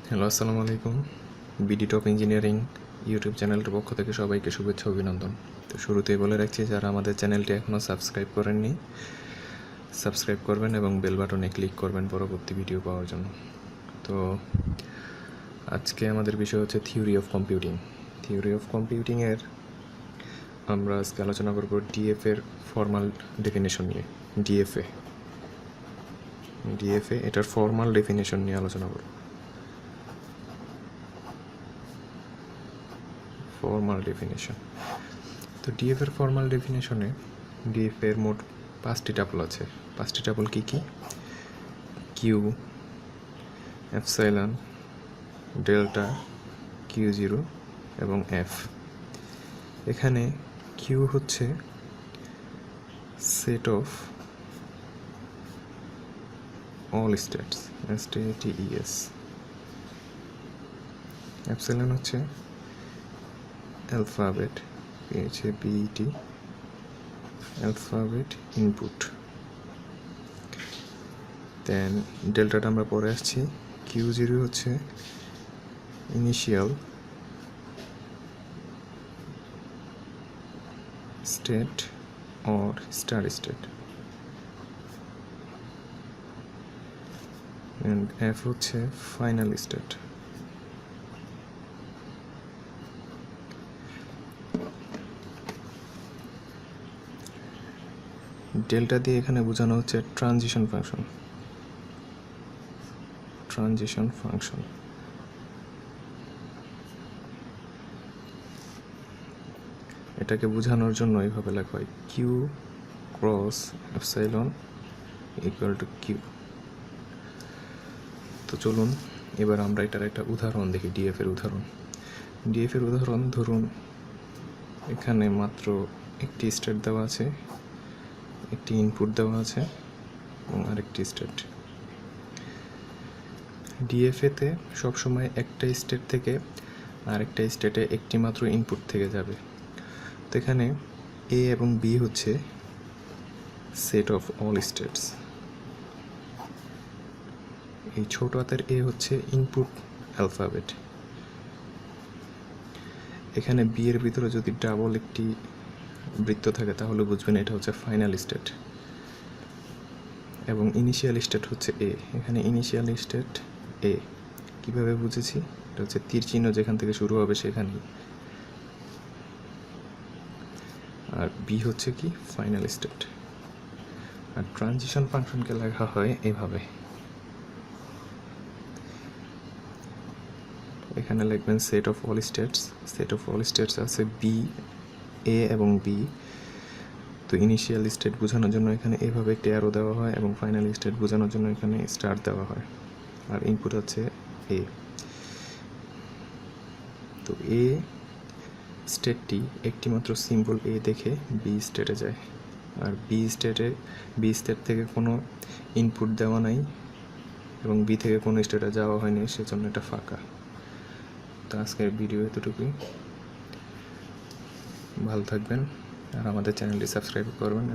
Hello, আসসালামু আলাইকুম। BD top engineering YouTube চ্যানেলটির পক্ষ থেকে সবাইকে শুভেচ্ছা অভিনন্দন। তো শুরুতেই বলে রাখছি, যারা আমাদের চ্যানেলটি এখনও সাবস্ক্রাইব করেননি, সাবস্ক্রাইব করবেন এবং বেল বাটনে ক্লিক করবেন পরবর্তী ভিডিও পাওয়ার জন্য। তো আজকে আমাদের বিষয় হচ্ছে theory of computing. Theory of কম্পিউটিংয়ের আমরা আজকে আলোচনা করব ডিএফএর ফর্মাল ডেফিনেশন নিয়ে। ডিএফএ এটার ফর্মাল ডেফিনেশন নিয়ে আলোচনা করব। Formal definition. তো ডিএফ এর ফর্মাল ডেফিনেশনে ডিএফ এর মোট 5টি টাপল আছে। 5টি টাপল কি কি? Q, epsilon, delta, q zero এবং এফ। এখানে কিউ হচ্ছে set of all states, STATES। Epsilon হচ্ছে alphabet, PHABET, alphabet input. Then ডেল্টাটা আমরা পরে আসছি। কিউ জিরো হচ্ছে initial state or star state, and F হচ্ছে ফাইনাল স্টেট। ডেল্টা দিয়ে এখানে বোঝানো হচ্ছে ট্রানজিশন ফাংশন। এটাকে বোঝানোর জন্য এইভাবে লেখা হয়, Q cross epsilon equal to Q. তো চলুন এবার আমরা এটার একটা উদাহরণ দেখি। ডিএফ এর উদাহরণ ধরুন, এখানে মাত্র একটি স্টেট দেওয়া আছে, একটি ইনপুট দেওয়া আছে এবং আরেকটি স্টেট। ডিএফএতে সবসময় একটা স্টেট থেকে আরেকটা স্টেটে একটি মাত্র ইনপুট থেকে যাবে। তো এখানে এ এবং বি হচ্ছে সেট অফ অল স্টেটস। এই ছোট হাতের এ হচ্ছে ইনপুট অ্যালফাবেট। এখানে বি এর ভিতরে যদি ডাবল একটি বৃত্ত থাকে তাহলে বুঝবেন এটা হচ্ছে ফাইনাল স্টেট। এবং ইনিশিয়াল স্টেট হচ্ছে এ। এখানে ইনিশিয়াল স্টেট এ। কীভাবে বুঝেছি? এটা হচ্ছে তীর চিহ্ন যেখান থেকে শুরু হবে সেখানেই। আর বি হচ্ছে কি? Final state. আর ট্রানজিশন ফাংশনকে লেখা হয় এভাবে। এখানে লিখবেন সেট অফ অল স্টেটস আছে বি, এ এবং বি। তো ইনিশিয়াল স্টেট বোঝানোর জন্য এখানে এভাবে একটি অ্যারো দেওয়া হয় এবং ফাইনাল স্টেট বোঝানোর জন্য এখানে স্টার দেওয়া হয়। আর ইনপুট হচ্ছে এ। তো এ স্টেটটি একটি মাত্র সিম্বল এ দেখে বি স্টেটে যায়। আর বি স্টেট থেকে কোনো ইনপুট দেওয়া নাই এবং বি থেকে কোনো স্টেটে যাওয়া হয়নি, সেজন্য এটা ফাঁকা। তো আজকের ভিডিও এতটুকুই। ভালো থাকবেন আর আমাদের চ্যানেলটি সাবস্ক্রাইব করবেন।